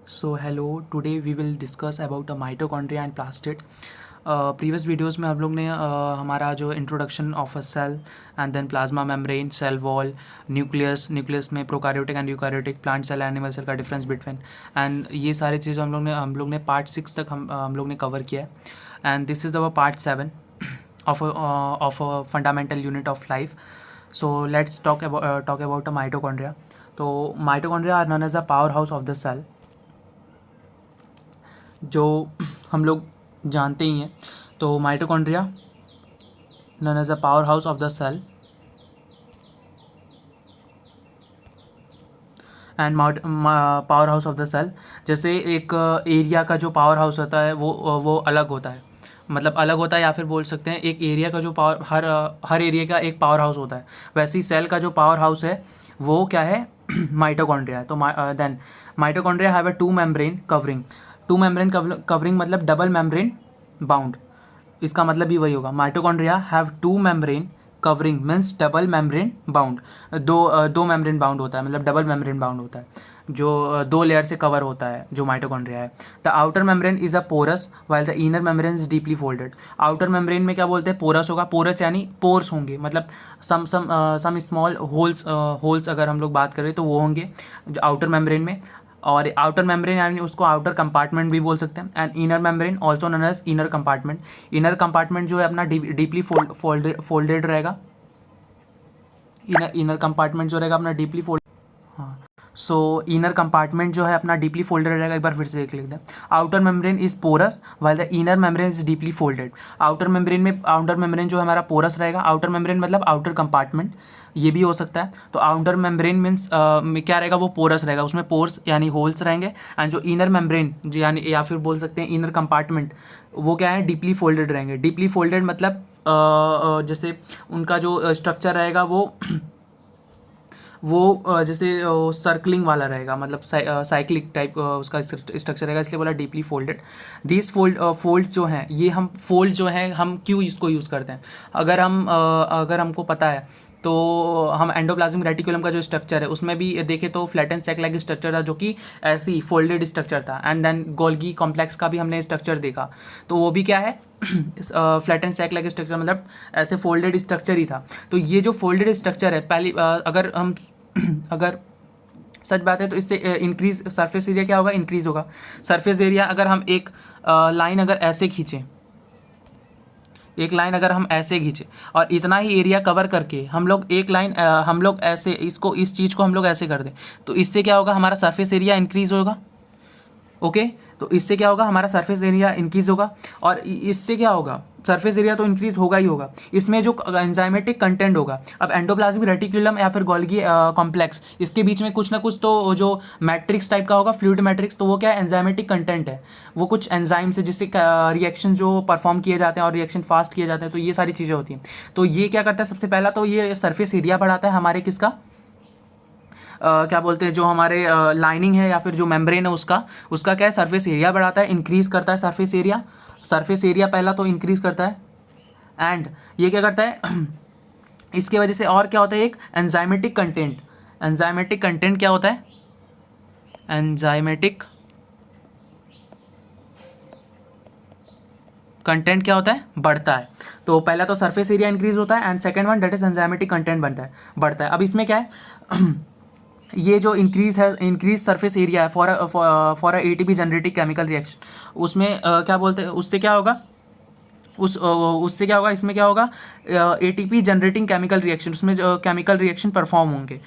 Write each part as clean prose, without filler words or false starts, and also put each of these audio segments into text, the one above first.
So hello, today we will discuss about a mitochondria and plastid. Previous videos में हम लोग ने हमारा जो introduction of a cell and then plasma membrane, cell wall, nucleus में prokaryotic and eukaryotic, plant cell, animal cell का difference between, and ये सारी चीज़ें हम लोग ने पार्ट 6 तक हम लोग ने कवर किया है। And this is our part 7 of a fundamental unit of life. So let's talk about a mitochondria. तो mitochondria are known as a power house of the cell, जो हम लोग जानते ही हैं। तो mitochondria known as a power house of the cell and power house of the cell. जैसे एक एरिया का जो पावर हाउस होता है वो अलग होता है, मतलब अलग होता है, या फिर बोल सकते हैं एक एरिया का जो पावर हर एरिया का एक पावर हाउस होता है, वैसे ही सेल का जो पावर हाउस है वो क्या है माइटोकॉन्ड्रिया है। तो then mitochondria have a two membrane covering मतलब डबल मेम्ब्रेन बाउंड। इसका मतलब भी वही होगा, mitochondria have two membrane covering means double membrane bound. दो मेम्ब्रेन बाउंड होता है, मतलब डबल मेम्ब्रेन बाउंड होता है, जो दो लेयर से कवर होता है जो माइटोकॉन्ड्रिया है। The outer membrane is a porous while the inner membrane is deeply folded. Outer membrane में क्या बोलते हैं, पोरस होगा। पोरस यानी पोर्स होंगे, मतलब सम स्मॉल होल्स अगर हम लोग बात करें तो वो होंगे जो आउटर मेम्ब्रेन में। और आउटर मेम्ब्रेन यानी उसको आउटर कंपार्टमेंट भी बोल सकते हैं। And inner membrane also known as inner compartment. Inner compartment जो है अपना डीपली फोल्डेड रहेगा। इनर कंपार्टमेंट जो रहेगा अपना डीपली फोल्ड, हाँ। सो इनर कंपार्टमेंट जो है अपना डीपली फोल्डेड रहेगा। एक बार फिर से लिख दें, outer membrane is porous while the inner membrane is deeply folded. Outer membrane जो है हमारा पोरस रहेगा। आउटर मेम्ब्रेन मतलब आउटर कंपार्टमेंट, ये भी हो सकता है। तो आउटर मेम्ब्रेन मीन्स में क्या रहेगा, वो पोरस रहेगा, उसमें पोर्स यानी होल्स रहेंगे। एंड जो इनर मेम्ब्रेन यानी या फिर बोल सकते हैं इनर कंपार्टमेंट, वो क्या है, डीपली फोल्डेड रहेंगे। डीपली फोल्डेड मतलब जैसे उनका जो स्ट्रक्चर रहेगा वो जैसे सर्कलिंग वाला रहेगा, मतलब साइक्लिक टाइप उसका स्ट्रक्चर रहेगा, इसलिए बोला डीपली फोल्डेड। दीज फोल्ड जो हैं, ये हम फोल्ड जो है हम क्यों इसको यूज़ करते हैं, अगर हमको पता है तो हम एंडोप्लाज्मिक रेटिकुलम का जो स्ट्रक्चर है उसमें भी देखें तो फ्लैटन सैक लाइक स्ट्रक्चर था, जो कि ऐसे ही फोल्डेड स्ट्रक्चर था। एंड देन गोल्गी कॉम्प्लेक्स का भी हमने स्ट्रक्चर देखा, तो वो भी क्या है फ्लैटन सैक लाइक स्ट्रक्चर, मतलब ऐसे फोल्डेड स्ट्रक्चर ही था। तो ये जो फोल्डेड स्ट्रक्चर है, पहली अगर हम अगर सच बात है तो इससे इंक्रीज सरफेस एरिया क्या होगा, इंक्रीज होगा। सरफेस एरिया अगर हम एक लाइन अगर ऐसे खींचें, एक लाइन अगर हम ऐसे खींचे और इतना ही एरिया कवर करके हम लोग एक लाइन हम लोग ऐसे इसको इस चीज़ को हम लोग ऐसे कर दें, तो इससे क्या होगा, हमारा सरफेस एरिया इंक्रीज होगा। ओके, तो इससे क्या होगा, हमारा सरफेस एरिया इंक्रीज होगा। और इससे क्या होगा, सरफेस एरिया तो इंक्रीज होगा ही होगा, इसमें जो एंजाइमेटिक कंटेंट होगा। अब एंडोप्लाज्मिक रेटिकुलम या फिर गोल्गी कॉम्प्लेक्स, इसके बीच में कुछ ना कुछ तो जो मैट्रिक्स टाइप का होगा, फ्लूइड मैट्रिक्स, तो वो क्या है, एंजाइमेटिक कंटेंट है। वो कुछ एंजाइम से जिससे रिएक्शन जो परफॉर्म किए जाते हैं और रिएक्शन फास्ट किए जाते हैं, तो ये सारी चीज़ें होती हैं। तो ये क्या करता है, सबसे पहला तो ये सरफेस एरिया बढ़ाता है हमारे किसका, क्या बोलते हैं, जो हमारे लाइनिंग है या फिर जो मेम्ब्रेन है उसका क्या है, सरफेस एरिया बढ़ाता है, इंक्रीज करता है सरफेस एरिया पहला तो इंक्रीज करता है। एंड ये क्या करता है इसके वजह से और क्या होता है, एक एंजाइमेटिक कंटेंट क्या होता है, एंजाइमेटिक कंटेंट क्या होता है, बढ़ता है। तो पहला तो सरफेस एरिया इंक्रीज होता है and second one, that is enzymatic content बढ़ता है। अब इसमें क्या है ये जो इंक्रीज सरफेस एरिया है for ATP generating chemical reaction, उसमें क्या बोलते हैं, उससे क्या होगा, इसमें क्या होगा, एटीपी जनरेटिंग केमिकल रिएक्शन, उसमें केमिकल रिएक्शन परफॉर्म होंगे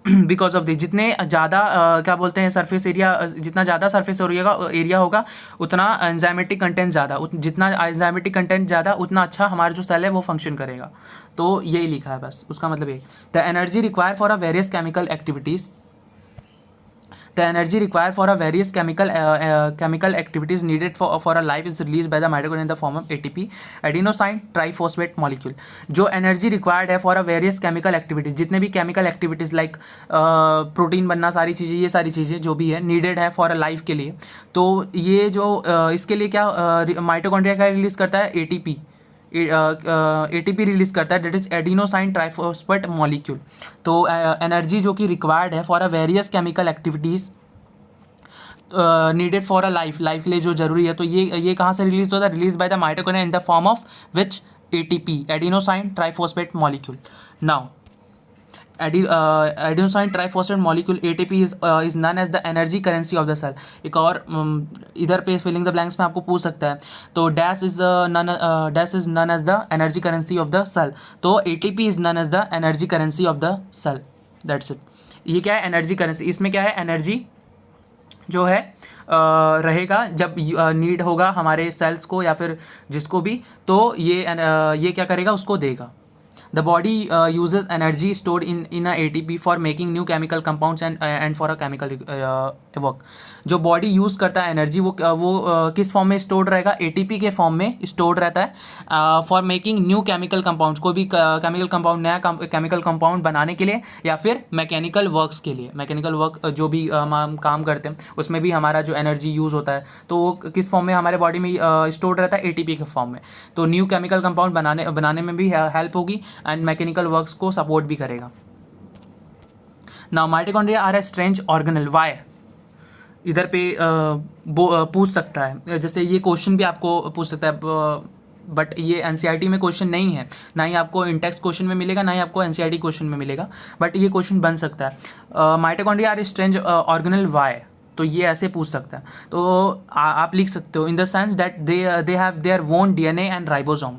बिकॉज ऑफ दिस। जितने ज़्यादा क्या बोलते हैं सरफेस एरिया, जितना ज़्यादा सरफेस एरिया होगा उतना एंजाइमेटिक कंटेंट ज़्यादा, जितना एंजाइमेटिक कंटेंट ज़्यादा उतना अच्छा हमारा जो सेल है वो फंक्शन करेगा। तो यही लिखा है बस, उसका मतलब ये, the energy require for a various chemical activities, the energy required for a various chemical activities needed for a life is released by the mitochondria in the form of ATP, adenosine triphosphate molecule। जो energy required है for a various chemical activities, जितने भी chemical activities like protein बनना, सारी चीज़ें, ये सारी चीज़ें जो भी है नीडेड है फॉर अ लाइफ के लिए, तो ये जो इसके लिए क्या माइटोकॉन्ड्रिया क्या रिलीज़ करता है, एटीपी रिलीज करता है, that is adenosine triphosphate molecule. तो एनर्जी जो कि रिक्वायर्ड है for a various chemical activities, needed for a life के लिए जो जरूरी है। तो ये कहाँ से रिलीज होता है? Release by the mitochondria in the form of which ATP, adenosine triphosphate molecule. Now adenosine triphosphate molecule ATP is known as the energy currency of the cell। एक और इधर पे फिलिंग द ब्लैंक्स में आपको पूछ सकता है, तो dash is known as the energy currency of the cell. तो ATP is known as the energy currency of the cell. That's it. ये क्या है? Energy currency. इसमें क्या है? एनर्जी जो है रहेगा जब नीड होगा हमारे सेल्स को या फिर जिसको भी, तो ये क्या करेगा? उसको देगा। The body uses energy stored in a ATP for making new chemical compounds and for a chemical work। जो बॉडी यूज़ करता है एनर्जी वो किस फॉर्म में स्टोर्ड रहेगा? ATP के फॉर्म में स्टोर्ड रहता है for making new chemical compounds. कोई भी केमिकल कंपाउंड, नया केमिकल कंपाउंड बनाने के लिए या फिर मैकेनिकल वर्क्स के लिए। मैकेनिकल वर्क जो भी हम काम करते हैं उसमें भी हमारा जो एनर्जी यूज़ होता है तो वो किस फॉर्म में हमारे बॉडी में स्टोर्ड रहता है? ATP के फॉर्म में। तो न्यू केमिकल कंपाउंड बनाने में भी हेल्प होगी एंड मैकेनिकल वर्क्स को सपोर्ट भी करेगा। Now mitochondria are a strange organelle. Why? इधर पे पूछ सकता है, जैसे ये क्वेश्चन भी आपको पूछ सकता है, बट ये NCERT में क्वेश्चन नहीं है, ना ही आपको इंटेक्स क्वेश्चन में मिलेगा, ना ही आपको NCERT क्वेश्चन में मिलेगा, बट ये क्वेश्चन बन सकता है। Mitochondria are a strange organelle. Why? तो ये ऐसे पूछ सकता है। तो आप लिख सकते हो in the sense that they have their own DNA and ribosome.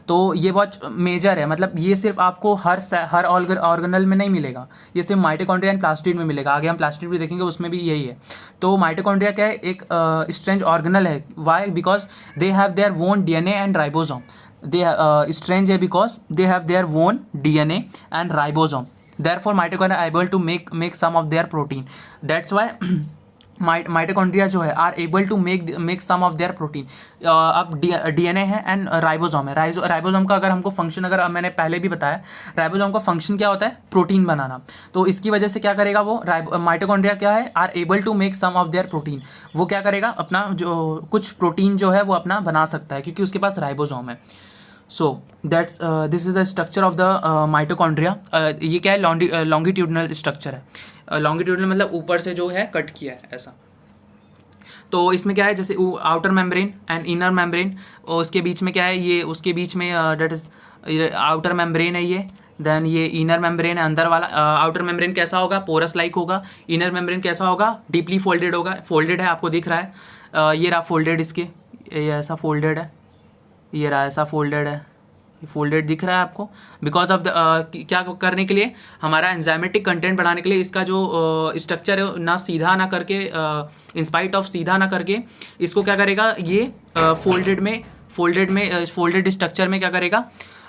तो ये बहुत मेजर है, मतलब ये सिर्फ आपको हर ऑर्गेनल में नहीं मिलेगा, ये सिर्फ माइटोकॉन्ड्रिया एंड प्लास्टिड में मिलेगा। आगे हम प्लास्टिड भी देखेंगे, उसमें भी यही है। तो माइटोकॉन्ड्रिया क्या है? एक स्ट्रेंज ऑर्गेनल है। Why? Because they have their own DNA and ribosome. They strange है because they have their own DNA and ribosome. therefore mitochondria are able to make some of their protein। that's why mitochondria जो है are able to make some of their protein. अब DNA है and ribosome है। Ribosome का अगर हमको function, अगर मैंने पहले भी बताया, राइबोसोम का फंक्शन क्या होता है? प्रोटीन बनाना। तो इसकी वजह से क्या करेगा वो माइटोकॉन्ड्रिया क्या है? Are able to make some of their protein. वो क्या करेगा? अपना जो कुछ प्रोटीन जो है वो अपना बना सकता है क्योंकि उसके पास राइबोसोम है। So that's this is the structure of the mitochondria. ये क्या है? लॉन्गिट्यूडनल स्ट्रक्चर है। लॉन्गिट्यूडनल मतलब ऊपर से जो है कट किया है ऐसा। तो इसमें क्या है? जैसे outer membrane and inner membrane, और उसके बीच में क्या है? ये उसके बीच में डेट इज आउटर मेम्ब्रेन है ये। देन ये इनर मेम्ब्रेन है अंदर वाला। आउटर मेम्ब्रेन कैसा होगा? पोरस लाइक होगा। इनर मेम्ब्रेन कैसा होगा? डीपली फोल्डेड होगा। फोल्डेड है, आपको दिख रहा है। ये रहा फोल्डेड, इसके ये ऐसा फोल्डेड है, ये रहा ऐसा फोल्डेड है, फोल्डेड दिख रहा है आपको। बिकॉज ऑफ द क्या करने के लिए? हमारा एंजाइमेटिक कंटेंट बढ़ाने के लिए इसका जो स्ट्रक्चर है ना सीधा ना करके, इंस्पाइट ऑफ सीधा ना करके, इसको क्या करेगा? ये फोल्डेड स्ट्रक्चर में क्या करेगा?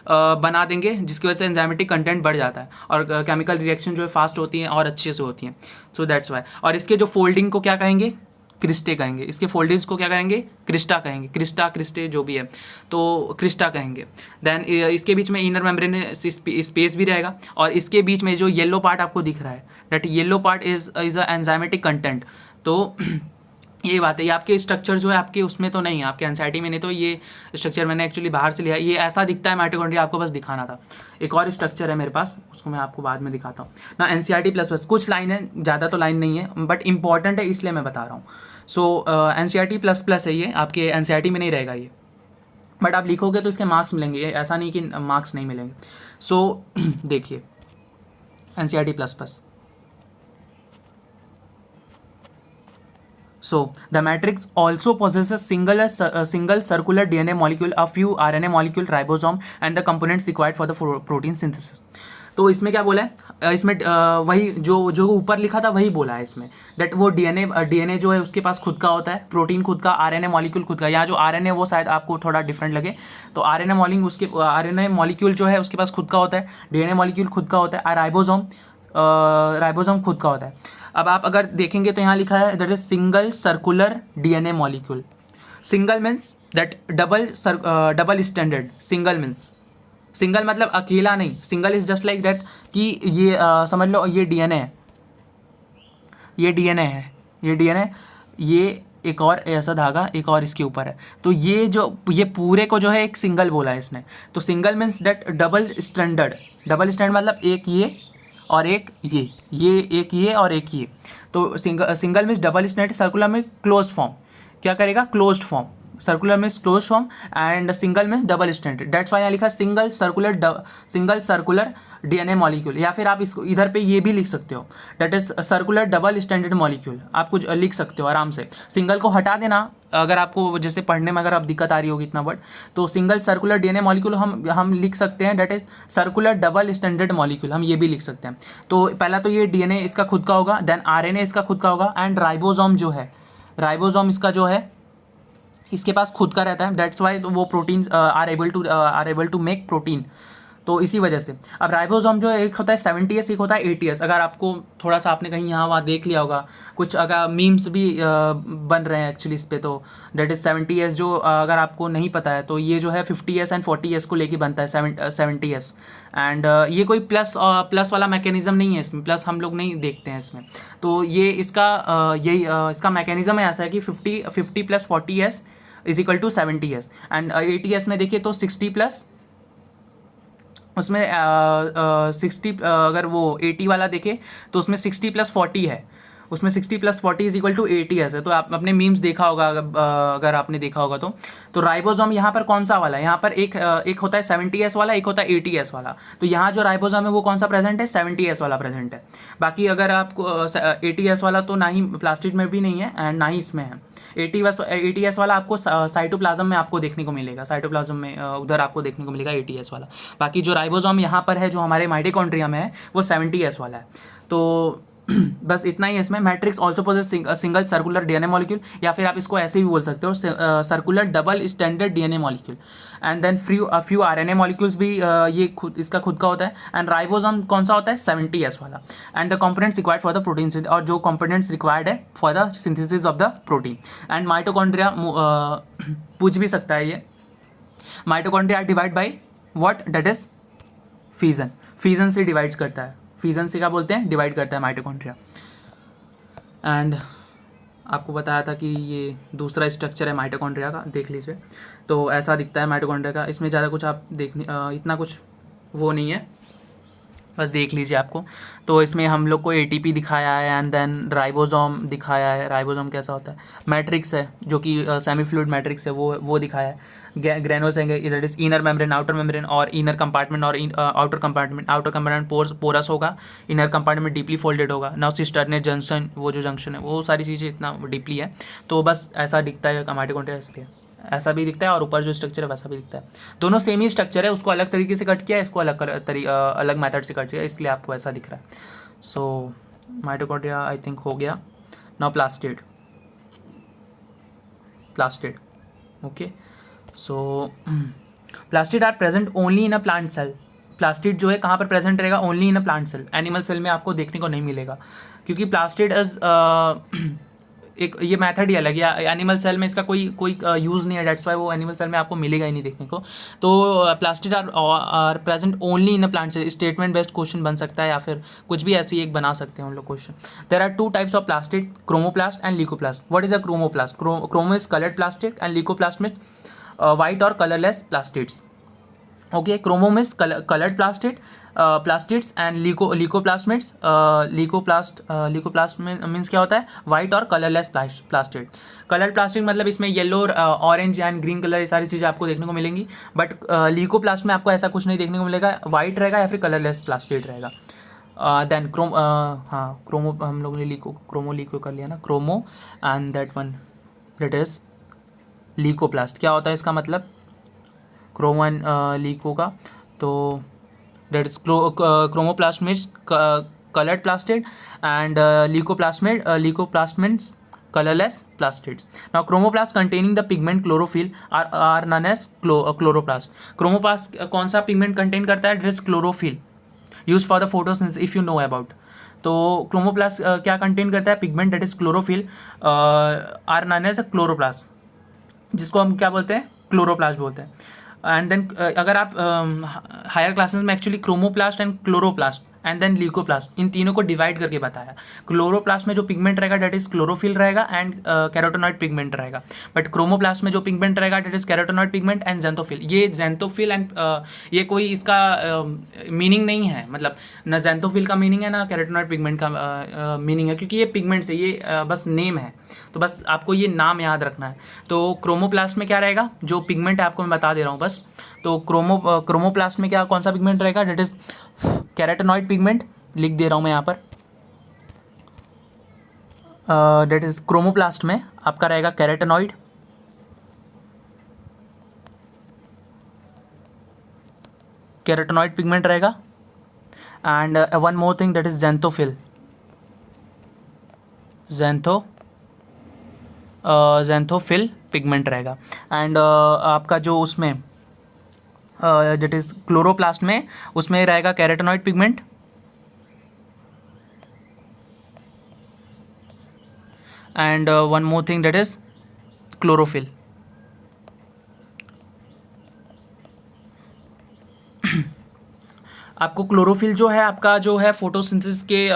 बना देंगे, जिसकी वजह से एंजाइमेटिक कंटेंट बढ़ जाता है और केमिकल रिएक्शन जो है फास्ट होती हैं और अच्छे से होती हैं। So that's why. और इसके जो फोल्डिंग को क्या कहेंगे? क्रिस्टे कहेंगे। इसके फोल्डिंग्स को क्या कहेंगे? क्रिस्टा कहेंगे। क्रिस्टे जो भी है तो क्रिस्टा कहेंगे। देन इसके बीच में इनर मेम्ब्रेन में स्पेस भी रहेगा, और इसके बीच में जो येलो पार्ट आपको दिख रहा है, that yellow part is a enzymatic content. तो ये बात है। ये आपके स्ट्रक्चर जो है आपके उसमें तो नहीं है, आपके NCERT में नहीं, तो ये स्ट्रक्चर मैंने एक्चुअली बाहर से लिया। ये ऐसा दिखता है माइटोकॉन्ड्रिया, आपको बस दिखाना था। एक और स्ट्रक्चर है मेरे पास, उसको मैं आपको बाद में दिखाता हूँ ना। NCERT++ कुछ लाइन है, ज़्यादा तो लाइन नहीं है, बट इंपॉर्टेंट है इसलिए मैं बता रहा हूँ। सो NCERT++ है ये, आपके NCERT में नहीं रहेगा ये, बट आप लिखोगे तो इसके मार्क्स मिलेंगे। ये ऐसा नहीं कि मार्क्स नहीं मिलेंगे। सो देखिए NCERT++। So the matrix also possesses single circular DNA molecule, a few RNA molecule, ribosome and the components required for the protein synthesis। तो इसमें क्या बोला है? इसमें वही जो ऊपर लिखा था वही बोला है इसमें, डेट वो DNA जो है उसके पास खुद का होता है, प्रोटीन खुद का, RNA मॉलिक्यूल खुद का। यहाँ जो RNA वो शायद आपको थोड़ा डिफरेंट लगे, तो RNA मॉलिक्यूल जो है उसके पास खुद का होता है, DNA मॉलिक्यूल खुद का होता है, राइबोसोम खुद का होता है। अब आप अगर देखेंगे तो यहाँ लिखा है that is single circular DNA molecule. Single means that double standard. Single means, single मतलब अकेला नहीं, single is just like that कि ये समझ लो ये DNA है, ये DNA, ये एक और ऐसा धागा एक और इसके ऊपर है, तो ये पूरे को जो है एक सिंगल बोला है इसने। तो single means that double standard मतलब एक ये और एक ये एक ये और एक ये। तो single means double standard, circular में क्लोज फॉर्म क्या करेगा, closed form, circular means close form and single means double standard. That's why यहाँ लिखा सिंगल सर्कुलर डीएनए मॉलिक्यूल, या फिर आप इसको इधर पे ये भी लिख सकते हो, that is circular double standard molecule, आप कुछ लिख सकते हो आराम से। सिंगल को हटा देना अगर आपको जैसे पढ़ने में अगर आप दिक्कत आ रही होगी इतना वर्ड, तो सिंगल सर्कुलर डीएनए मॉलिक्यूल हम लिख सकते हैं, that is circular double standard molecule, हम ये भी लिख सकते हैं। तो पहला तो ये डीएनए इसका खुद का होगा, देन आरएनए इसका खुद का होगा, एंड राइबोसोम जो है, राइबोसोम इसका जो है इसके पास खुद का रहता है, डेट्स वाई तो वो proteins are able to make protein. तो इसी वजह से अब राइबोसोम जो एक होता है 70S, एक होता है 80S। अगर आपको थोड़ा सा आपने कहीं यहाँ वहाँ देख लिया होगा, कुछ अगर मीम्स भी बन रहे हैं एक्चुअली इस पे, तो डेट इज़ 70S जो अगर आपको नहीं पता है तो ये जो है 50S एंड 40S को लेके बनता है 70S। एंड ये कोई प्लस वाला मैकेनिज्म नहीं है इसमें, प्लस हम लोग नहीं देखते हैं इसमें। तो ये इसका यही इसका मैकेनिज्म है ऐसा है कि 50 + 40S = 70S, एंड 80S में देखिए तो 60 प्लस उसमें 60 अगर वो 80 वाला देखे तो उसमें 60 + 40 है, उसमें 60 + 40 = 80S है। तो आप अपने मीम्स देखा होगा अगर आपने देखा होगा तो राइबोसोम यहाँ पर कौन सा वाला है, यहाँ पर एक होता है 70S वाला, एक होता है 80S वाला। तो यहाँ जो राइबोसोम है वो कौन सा प्रेजेंट है, 70S वाला प्रेजेंट है। बाकी अगर आपको 80S वाला तो ना ही प्लास्टिड में भी नहीं है एंड ना ही इसमें है। 80S वाला आपको साइटोप्लाज्म में आपको देखने को मिलेगा, साइटोप्लाज्म में उधर आपको देखने को मिलेगा 80S वाला। बाकी जो राइबोसोम यहाँ पर है जो हमारे माइटोकॉन्ड्रिया में है वो 70S वाला है। तो बस इतना ही है इसमें। Matrix also possesses single circular DNA molecule, या फिर आप इसको ऐसे भी बोल सकते हो circular double standard DNA molecule, and then few RNA molecules भी ये इसका खुद का होता है। एंड राइबोसोम कौन सा होता है, 70S वाला। And the components required for the protein, और जो कंपोनेंट्स रिक्वायर्ड है for the synthesis of the protein. And mitochondria पूछ भी सकता है ये, mitochondria divide by what, that is fission, fission से डिवाइड करता है, फीजन से क्या बोलते हैं, डिवाइड करता है माइटोकॉन्ड्रिया। एंड आपको बताया था कि ये दूसरा स्ट्रक्चर है माइटोकॉन्ड्रिया का, देख लीजिए। तो ऐसा दिखता है माइटोकॉन्ड्रिया का, इसमें ज़्यादा कुछ आप देखने इतना कुछ वो नहीं है, बस देख लीजिए आपको। तो इसमें हम लोग को एटीपी दिखाया है एंड देन राइबोसोम दिखाया है, राइबोसोम कैसा होता है, मैट्रिक्स है जो कि सेमी फ्लूइड मैट्रिक्स है वो दिखाया है, ग्रेनुल्स हैं that is inner membrane, outer membrane, और इनर कंपार्टमेंट और आउटर कंपार्टमेंट पोरस होगा, इनर कंपार्टमेंट डीपली फोल्डेड होगा, नाउ सिस्टर्नेट जंक्शन, वो जो जंक्शन है वो सारी चीज़ें इतना डीपली है। तो बस ऐसा दिखता है माइटोकॉन्ड्रिया, इसलिए ऐसा भी दिखता है, और ऊपर जो स्ट्रक्चर है वैसा भी दिखता है। दोनों सेम ही स्ट्रक्चर है, उसको अलग तरीके से कट किया है, इसको अलग मेथड से कट किया है, इसलिए आपको ऐसा दिख रहा है। सो माइटोकॉन्ड्रिया आई थिंक हो गया। Now plastid okay. So plastid are present only in a plant cell. Plastid जो है कहाँ पर प्रेजेंट रहेगा, only in a plant cell, animal cell में आपको देखने को नहीं मिलेगा, क्योंकि प्लास्टिड इज एक ये मेथड ही अलग है, एनिमल सेल में इसका कोई यूज़ नहीं है, डेट्स वाई वो एनिमल सेल में आपको मिलेगा ही नहीं देखने को। तो plastid are present only in a plant cell, statement based question बन सकता है, या फिर कुछ भी ऐसी एक बना सकते हैं हम लोग question. There are 2 types of plastid, chromoplast and leucoplast. What is a chromoplast, chromo is coloured plastid and leucoplast में वाइट और colourless plastids. Okay, chromo means coloured plastids and leucoplasmids, leucoplast means क्या होता है, white और colourless plastid. Coloured plastid मतलब इसमें yellow, orange and green colour, ये सारी चीज़ें आपको देखने को मिलेंगी, बट ल्यूकोप्लास्ट में आपको ऐसा कुछ नहीं देखने को मिलेगा, वाइट रहेगा या फिर कलरलेस प्लास्टिड रहेगा। देन क्रोमो हम लोग ने क्रोमो लीको कर लिया ना, chromo and that one that is leucoplast. क्या होता है इसका मतलब, क्रोमो एंड लीको का, तो that is chromoplast means colored plastid and leucoplast means colorless plastids. Now chromoplast containing the pigment chlorophyll are known as chloroplast. Chromoplast कौन सा pigment contain करता है, it is chlorophyll used for the photosynthesis if you know about. तो chromoplast क्या contain करता है, pigment that is chlorophyll are known as a chloroplast, जिसको हम क्या बोलते हैं, क्लोरोप्लास्ट बोलते हैं। एंड देन अगर आप हायर क्लासेस में actually chromoplast and chloroplast and then leucoplast, इन तीनों को डिवाइड करके बताया। क्लोरोप्लास्ट में जो पिगमेंट रहेगा डेट इज क्लोरोफिल रहेगा एंड कैरोटेनॉइड पिगमेंट रहेगा, बट क्रोमोप्लास्ट में जो पिगमेंट रहेगा that is carotenoid pigment and xanthophyll. ये ज़ैंथोफिल एंड ये कोई इसका मीनिंग नहीं है, मतलब ना ज़ैंथोफिल का मीनिंग है ना कैरोटेनॉइड पिगमेंट का मीनिंग है, क्योंकि ये पिगमेंट्स है, ये बस नेम है, तो बस आपको ये नाम याद रखना है। तो क्रोमोप्लास्ट में क्या रहेगा, जो पिगमेंट है आपको मैं बता दे रहा हूँ बस। तो क्रोमोप्लास्ट में क्या कौन सा पिगमेंट रहेगा, डेट इज कैरोटेनॉइड पिगमेंट, लिख दे रहा हूँ मैं यहाँ पर। डेट इज क्रोमोप्लास्ट में आपका रहेगा कैरोटेनॉइड, कैरोटेनॉइड पिगमेंट रहेगा, and one more thing that is xanthophyll, xanthophyll pigment रहेगा। एंड आपका जो उसमें दैट इज क्लोरोप्लास्ट में, उसमें रहेगा carotenoid pigment and one more thing that is chlorophyll. आपको क्लोरोफिल जो है आपका जो है फोटोसिंथेसिस के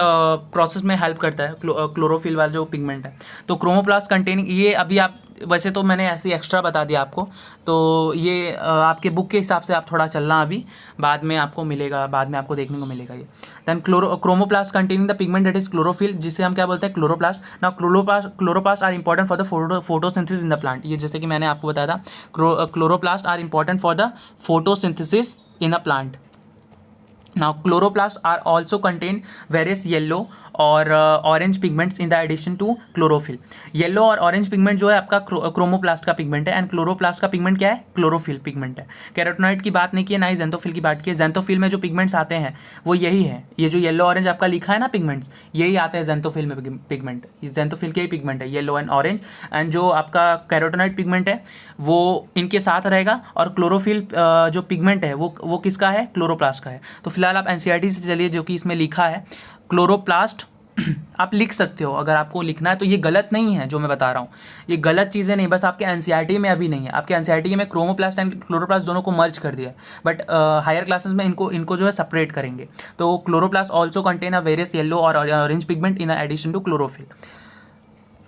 प्रोसेस में हेल्प करता है, क्लोरोफिल वाला जो पिगमेंट है। तो क्रोमोप्लास्ट कंटेनिंग, ये अभी आप वैसे तो मैंने ऐसे एक्स्ट्रा बता दिया आपको, तो ये आपके बुक के हिसाब से आप थोड़ा चलना, अभी बाद में आपको मिलेगा, बाद में आपको देखने को मिलेगा ये। Then chromoplast containing the pigment that is chlorophyll, जिसे हम क्या बोलते हैं, chloroplast. Now chloroplast are important for the photosynthesis in the plant. ये जैसे कि मैंने आपको बताया था, chloroplast are important for the photosynthesis in a plant. Now chloroplasts are also contain various yellow और orange pigments in the addition to chlorophyll. Yellow और orange pigment जो है आपका क्रोमोप्लास्ट का पिगमेंट है, एंड क्लोरोप्लास्ट का पिगमेंट क्या है, क्लोरोफिल पिगमेंट है। कैरोटेनॉइड की बात नहीं की है, ना ही ज़ैंथोफिल की बात की है। ज़ैंथोफिल में जो पिगमेंट्स आते हैं वो यही है, ये जो येलो ऑरेंज आपका लिखा है ना पिगमेंट्स, यही आते हैं ज़ैंथोफिल में पिगमेंट, ज़ैंथोफिल के ही पिगमेंट है, येलो एंड ऑरेंज। एंड जो आपका कैरोटेनॉइड पिगमेंट है वो इनके साथ रहेगा, और क्लोरोफिल जो पिगमेंट है वो किसका है, क्लोरोप्लास्ट का है। तो फिलहाल आप एनसीईआरटी से चलिए, जो कि इसमें लिखा है क्लोरोप्लास्ट, आप लिख सकते हो अगर आपको लिखना है, तो ये गलत नहीं है जो मैं बता रहा हूँ, ये गलत चीज़ें नहीं, बस आपके एनसीईआरटी में अभी नहीं है। आपके एनसीईआरटी में क्रोमोप्लास्ट एंड क्लोरोप्लास्ट दोनों को मर्ज कर दिया है, बट हायर क्लासेस में इनको जो है सेपरेट करेंगे। तो chloroplast also contain a various yellow और orange pigment in addition to chlorophyll.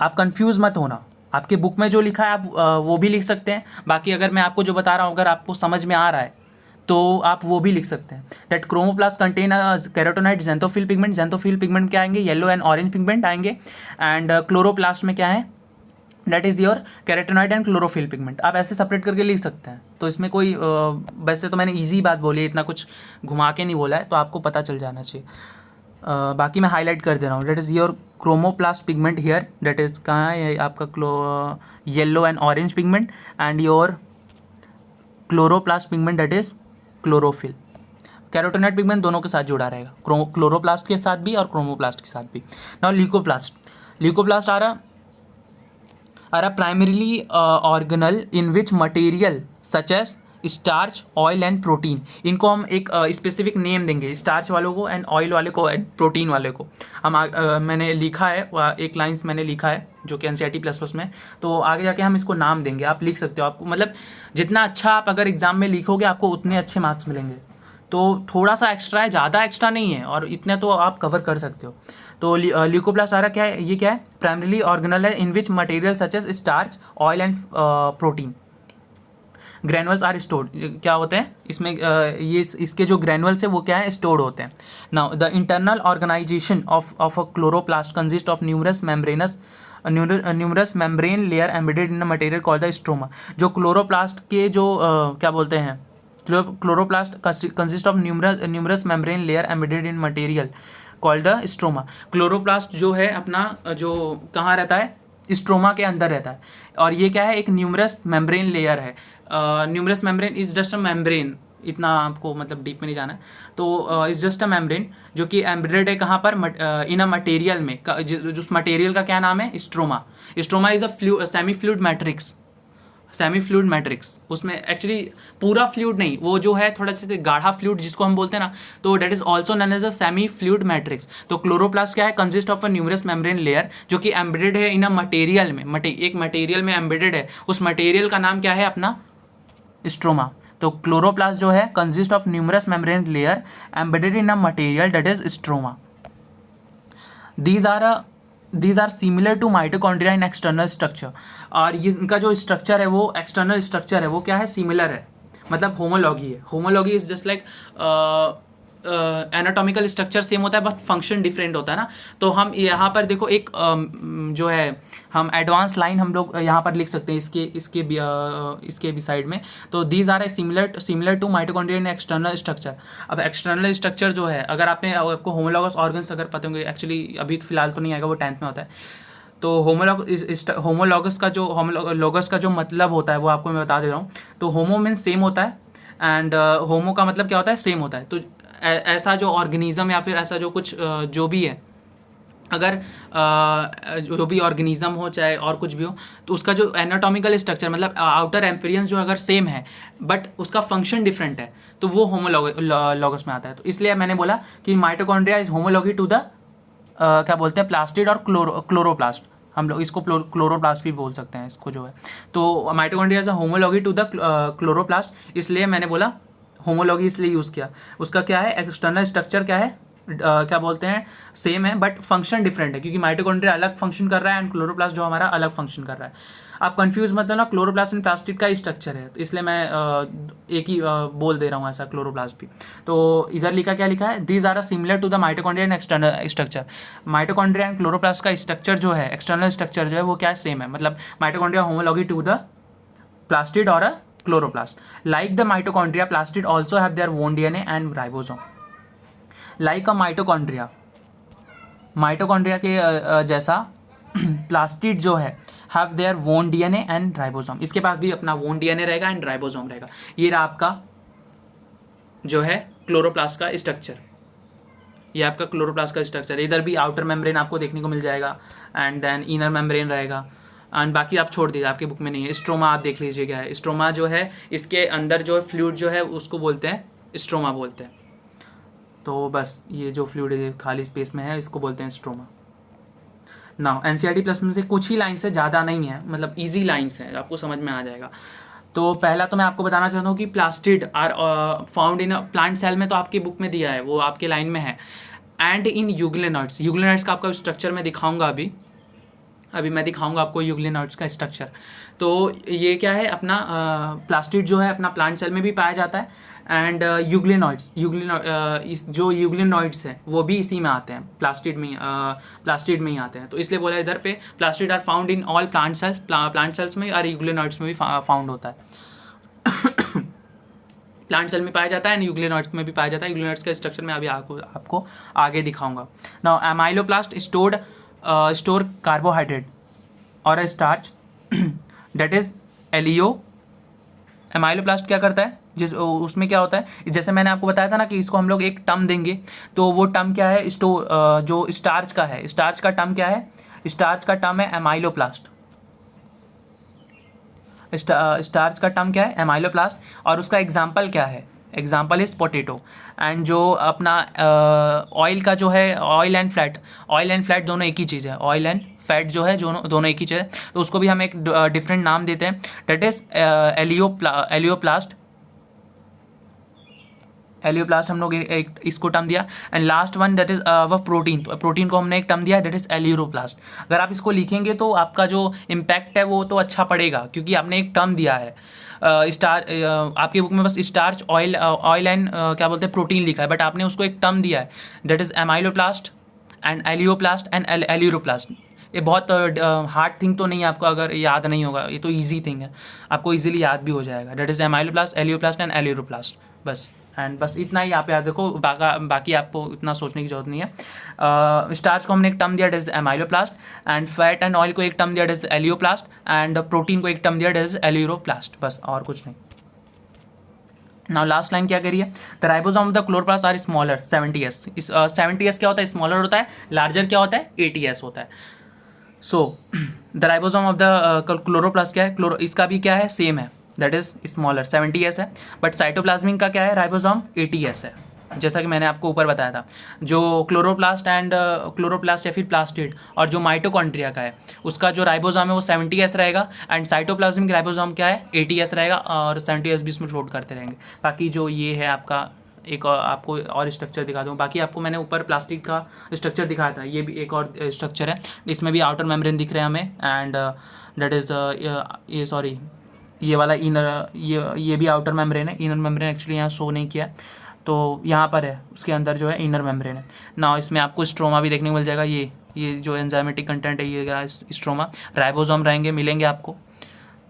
आप कंफ्यूज मत होना, आपके बुक में जो लिखा है आप वो भी लिख सकते हैं, बाकी अगर मैं आपको जो बता रहा हूँ अगर आपको समझ में आ रहा है तो आप वो भी लिख सकते हैं। That chromoplast contain carotenoid xanthophyll pigment, xanthophyll pigment क्या आएंगे, येलो एंड ऑरेंज पिगमेंट आएंगे, एंड क्लोरोप्लास्ट में क्या है, that is your carotenoid and chlorophyll pigment. आप ऐसे सेपरेट करके लिख सकते हैं, तो इसमें कोई वैसे तो मैंने ईजी बात बोली है, इतना कुछ घुमा के नहीं बोला है, तो आपको पता चल जाना चाहिए। बाकी मैं हाईलाइट कर दे रहा हूँ, that is your chromoplast pigment here, that is कहाँ है आपका yellow and orange pigment, and your chloroplast pigment that is chlorophyll. Carotenoid pigment दोनों के साथ जुड़ा रहेगा, क्लोरोप्लास्ट के साथ भी और क्रोमोप्लास्ट के साथ भी। Now leucoplast are primarily organelle in which material such as starch, oil and protein. इनको हम एक स्पेसिफिक नेम देंगे, स्टार्च वालों को एंड ऑयल वाले को एंड प्रोटीन वाले को। हम मैंने लिखा है, एक लाइन्स मैंने लिखा है जो कि एनसीईआरटी प्लस में, तो आगे जाके हम इसको नाम देंगे, आप लिख सकते हो। आपको मतलब जितना अच्छा आप अगर एग्जाम में लिखोगे आपको उतने अच्छे मार्क्स मिलेंगे। तो थोड़ा सा एक्स्ट्रा है, ज़्यादा एक्स्ट्रा नहीं है, और इतने तो आप कवर कर सकते हो। तो ल्यूकोप्लास्ट सारा क्या है, ये क्या है, प्राइमरीली ऑर्गेनल है in which material such as starch, oil and protein. Granules are stored, क्या होते हैं इसमें, ये इसके जो ग्रैनुअल्स है वो क्या है, स्टोर्ड होते हैं। Now the internal organisation of a chloroplast consist of numerous membrane layer embedded in a material called the stroma. जो क्लोरोप्लास्ट के जो क्या बोलते हैं, chloroplast consist of numerous membrane layer embedded in material called the stroma. Chloroplast जो है अपना जो कहाँ रहता है, स्ट्रोमा के अंदर रहता है, और ये क्या है, एक न्यूमरस मेम्ब्रेन लेयर है। Numerous membrane is just a membrane, इतना आपको मतलब डीप में नहीं जाना है, तो इज जस्ट अ मेम्ब्रेन जो कि एम्बेडेड है कहाँ पर, इन अ मटेरियल में। उस मटेरियल का क्या नाम है, stroma. Stroma is a semi fluid matrix, semi fluid matrix. उसमें एक्चुअली पूरा फ्लूइड नहीं, वो जो है थोड़ा सा गाढ़ा फ्लूइड जिसको हम बोलते हैं ना, तो that is also known as a semi fluid matrix. तो क्लोरोप्लास्ट क्या है, consist of a numerous membrane layer जो कि एम्बेडेड है इन अ मटेरियल में, एक मटेरियल में एम्बेडेड है। उस मटेरियल का नाम क्या है अपना, स्ट्रोमा। तो क्लोरोप्लास्ट जो है consist of numerous membrane layer embedded in a material that is stroma. These are similar to mitochondria in external structure. और ये इनका जो स्ट्रक्चर है वो एक्सटर्नल स्ट्रक्चर है वो क्या है, सिमिलर है, मतलब होमोलॉगी है. Homology is just like anatomical structure same होता है बट फंक्शन डिफरेंट होता है ना. तो हम यहाँ पर देखो एक जो है हम एडवांस लाइन हम लोग यहाँ पर लिख सकते हैं इसके भी साइड में. तो these are a similar to mitochondria in external structure. अब एक्सटर्नल स्ट्रक्चर जो है, अगर आपको होमोलॉगस ऑर्गन्स अगर पता होंगे, एक्चुअली अभी फिलहाल तो नहीं आएगा, वो 10th में होता है. तो होमोलॉगस का जो मतलब होता है वो आपको मैं बता दे रहा हूँ. तो होमो मीन्स सेम होता है एंड होमो का मतलब क्या होता है, सेम होता है. तो ऐसा जो ऑर्गेनिज्म या फिर ऐसा जो कुछ जो भी है, अगर जो भी ऑर्गेनिज्म हो चाहे और कुछ भी हो, तो उसका जो एनाटॉमिकल स्ट्रक्चर मतलब आउटर एम्पेरियंस जो अगर सेम है बट उसका फंक्शन डिफरेंट है, तो वो होमोलॉगस में आता है. तो इसलिए मैंने बोला कि mitochondria is homology to the क्या बोलते हैं, प्लास्टिड और क्लोरोप्लास्ट. हम लोग इसको क्लोरोप्लास्ट भी बोल सकते हैं इसको जो है. तो mitochondria is a homology to the chloroplast, इसलिए मैंने बोला होमोलॉगी इसलिए यूज़ किया. उसका क्या है, एक्सटर्नल स्ट्रक्चर क्या है, क्या बोलते हैं, सेम है बट फंक्शन डिफरेंट है, क्योंकि माइटोकॉन्ड्रिया अलग फंक्शन कर रहा है एंड क्लोरोप्लास्ट जो हमारा अलग फंक्शन कर रहा है. आप कंफ्यूज मत होना, क्लोरोप्लास्ट एंड प्लास्टिड का ही स्ट्रक्चर है, इसलिए मैं एक ही बोल दे रहा हूँ ऐसा, क्लोरोप्लास्ट भी. तो इधर लिखा है, these are similar to the mitochondria and external structure. Mitochondria and chloroplast का स्ट्रक्चर जो है, एक्सटर्नल स्ट्रक्चर जो है वो क्या है, सेम है. मतलब mitochondria homology to the plastid और chloroplast. Like the mitochondria, plastid also have their own DNA and ribosome. Like a mitochondria के जैसा प्लास्टिड जो है have their own DNA and ribosome. इसके पास भी अपना own DNA रहेगा एंड राइबोसोम रहेगा. ये रहा आपका जो है क्लोरोप्लास्ट का स्ट्रक्चर. ये आपका क्लोरोप्लास्ट का स्ट्रक्चर. इधर भी आउटर मेम्ब्रेन आपको देखने को मिल जाएगा एंड देन इनर मेम्ब्रेन रहेगा एंड बाकी आप छोड़ दीजिए, आपके बुक में नहीं है. स्ट्रोमा आप देख लीजिए क्या है. स्ट्रोमा जो है इसके अंदर जो फ्लूइड जो है उसको बोलते हैं स्ट्रोमा बोलते हैं. तो बस ये जो फ्लूइड खाली स्पेस में है इसको बोलते हैं स्ट्रोमा. नाउ एनसीईआरटी प्लस में से कुछ ही लाइन्स है, ज़्यादा नहीं है, मतलब ईजी लाइन्स हैं, आपको समझ में आ जाएगा. तो पहला तो मैं आपको बताना चाहता हूँ कि plastid are found in plant cell में, तो आपकी बुक में दिया है, वो आपके लाइन में है. And in euglenoids. यूग्लिनॉइड्स का आपका स्ट्रक्चर मैं दिखाऊंगा अभी मैं दिखाऊंगा आपको यूग्लिनॉइड्स का स्ट्रक्चर. तो ये क्या है, अपना प्लास्टिड जो है अपना प्लांट सेल में भी पाया जाता है एंड यूग्लिनॉइड्स जो यूग्लिनॉइड्स हैं वो भी इसी में आते हैं, प्लास्टिड में ही आते हैं. तो इसलिए बोला इधर पे plastid are found in all plant cells में और यूग्लिनॉइड्स में भी फाउंड होता है. प्लांट सेल में पाया जाता है एंड यूग्लिनॉइड्स में भी पाया जाता है. यूग्लिनॉइड्स का स्ट्रक्चर मैं अभी आपको आगे दिखाऊंगा. नाउ एमाइलोप्लास्ट स्टोर कार्बोहाइड्रेट और स्टार्च डेट इज एलियो. एमाइलोप्लास्ट क्या करता है, उसमें क्या होता है, जैसे मैंने आपको बताया था ना कि इसको हम लोग एक टर्म देंगे, तो वो टर्म क्या है, जो स्टार्च का है, स्टार्च का टर्म क्या है, स्टार्च का टर्म है एमाइलोप्लास्ट. स्टार्च का टर्म क्या है, एमाइलोप्लास्ट. और उसका एग्जाम्पल क्या है, एग्जाम्पल इज पोटैटो. एंड जो अपना ऑयल का जो है, ऑयल एंड फ्लैट दोनों एक ही चीज़ है. ऑयल एंड फैट जो है दोनों एक ही चीज़ है. तो उसको भी हम एक डिफरेंट नाम देते हैं, डेट इज एलियोप्लास्ट. हम लोग एक इसको टर्म दिया. And last one that is वह प्रोटीन. तो प्रोटीन को हमने एक टर्म दिया, डेट इज एलियोप्लास्ट. अगर आप इसको लिखेंगे तो आपका जो इम्पैक्ट है वो तो अच्छा पड़ेगा, क्योंकि आपने एक टर्म दिया है. आपकी बुक में बस स्टार्च, ऑयल एंड क्या बोलते हैं प्रोटीन लिखा है, बट आपने उसको एक टर्म दिया है, that is amyloplast and elaioplast and elaioplast. ये बहुत हार्ड थिंग तो नहीं है, आपको अगर याद नहीं होगा, ये तो ईजी थिंग है, आपको ईजिली याद भी हो जाएगा. That is amyloplast, elaioplast and elaioplast. बस इतना ही आप याद रखो, बाकी आपको इतना सोचने की जरूरत नहीं है. स्टार्च को हमने एक टर्म दिया, that is amyloplast. And fat and oil को एक टर्म दिया, that is elaioplast. And protein को एक टर्म दिया, डेट इज एलियोप्लास्ट. बस और कुछ नहीं. नाउ लास्ट लाइन क्या करिए, the ribosome of the chloroplast are smaller 70s. 70s क्या होता है, स्मॉलर होता है. लार्जर क्या होता है, 80s होता है. So the ribosome of the chloroplast क्या है, इसका भी क्या है, सेम है, दैट इज स्मॉलर 70s है. बट साइटोप्लाज्मिक का क्या है, राइबोसोम 80s है. जैसा कि मैंने आपको ऊपर बताया था, जो क्लोरोप्लास्ट या फिर प्लास्टिड और जो माइटोकॉन्ड्रिया का है उसका जो राइबोसोम है वो 70S रहेगा, एंड साइटोप्लाज्मिक राइबोसोम क्या है 80S रहेगा, और 70S भी इसमें फ्लोट करते रहेंगे। बाकी जो ये है आपका एक और आपको और स्ट्रक्चर दिखा दूँ, बाकी आपको मैंने ऊपर प्लास्टिक का स्ट्रक्चर दिखाया था, ये भी एक और स्ट्रक्चर है, इसमें भी आउटर मेम्ब्रेन दिख रहे हैं हमें, एंड दैट इज़ ये सॉरी ये वाला इनर, ये भी आउटर मेम्ब्रेन है। इनर मेम्ब्रेन एक्चुअली यहाँ शो नहीं किया है, तो यहाँ पर है, उसके अंदर जो है इनर मेम्ब्रेन है ना। इसमें आपको स्ट्रोमा भी देखने को मिल जाएगा, ये जो एंजाइमेटिक कंटेंट है ये स्ट्रोमा, राइबोसोम रहेंगे, मिलेंगे आपको,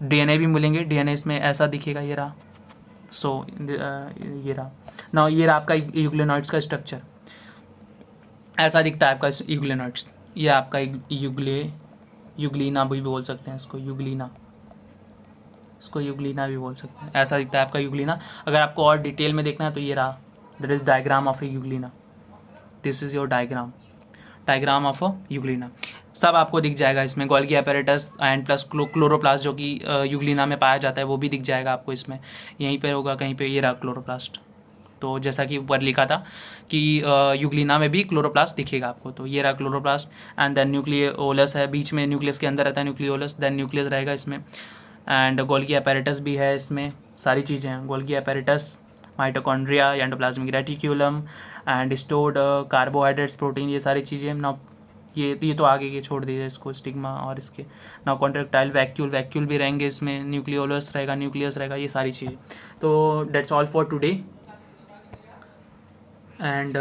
डीएनए भी मिलेंगे, डीएनए इसमें ऐसा दिखेगा, ये रहा। सो ये रहा ना, ये रहा आपका यूग्लिनॉइड्स का स्ट्रक्चर, ऐसा दिखता है आपका यूग्लिनॉइड्स। ये आपका यूग्लिना भी बोल सकते हैं इसको, यूग्लिना भी बोल सकते हैं, ऐसा दिखता है आपका यूग्लिना। अगर आपको और डिटेल में देखना है तो ये रहा, that is diagram of A Euglena, this is your diagram of a Euglena. सब आपको दिख जाएगा इसमें, Golgi apparatus and plus chloroplast जो कि यूग्लिना में पाया जाता है वो भी दिख जाएगा आपको इसमें, यहीं पे होगा कहीं पे, ये रहा क्लोरोप्लास्ट। तो जैसा कि ऊपर लिखा था कि यूग्लिना में भी क्लोरोप्लास्ट दिखेगा आपको, तो ये रहा क्लोरोप्लास्ट, एंड देन न्यूक्लियोलस है बीच में, न्यूक्लियस के अंदर रहता है न्यूक्लियोलस, देन न्यूक्लियस रहेगा इसमें, एंड गोल्गी apparatus भी है इसमें, सारी चीज़ें हैं, Golgi apparatus, mitochondria, endoplasmic reticulum and stored carbohydrates, protein, ये सारी चीज़ें ना। ये तो आगे के छोड़ दीजिए इसको, स्टिग्मा और इसके ना, कॉन्ट्रेक्टाइल वैक्यूल भी रहेंगे इसमें, न्यूक्लियोलस रहेगा, न्यूक्लियस रहेगा, ये सारी चीज़ें। तो that's all for today, and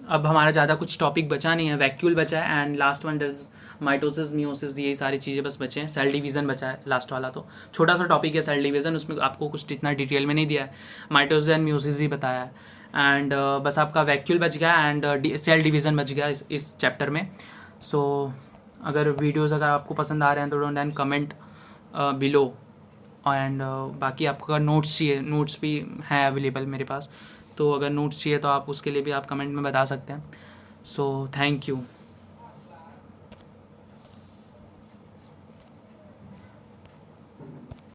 अब हमारा ज़्यादा कुछ टॉपिक बचा नहीं है, वैक्यूल बचा है, and last one is mitosis, meiosis, यही सारी चीज़ें बस बचे हैं, सेल डिवीज़न बचा है लास्ट वाला, तो छोटा सा टॉपिक है सेल डिवीज़न, उसमें आपको कुछ इतना डिटेल में नहीं दिया है, माइटोसिस एंड मियोसिस ही बताया है, एंड बस आपका वैक्यूल बच गया एंड सेल डिवीज़न बच गया इस चैप्टर में। सो अगर वीडियोज़ अगर आपको पसंद आ रहे हैं तो don't and comment below, and बाकी आपका नोट्स चाहिए, नोट्स भी हैं अवेलेबल मेरे पास, तो अगर नोट्स चाहिए तो आप उसके लिए भी आप कमेंट में बता सकते हैं। So thank you.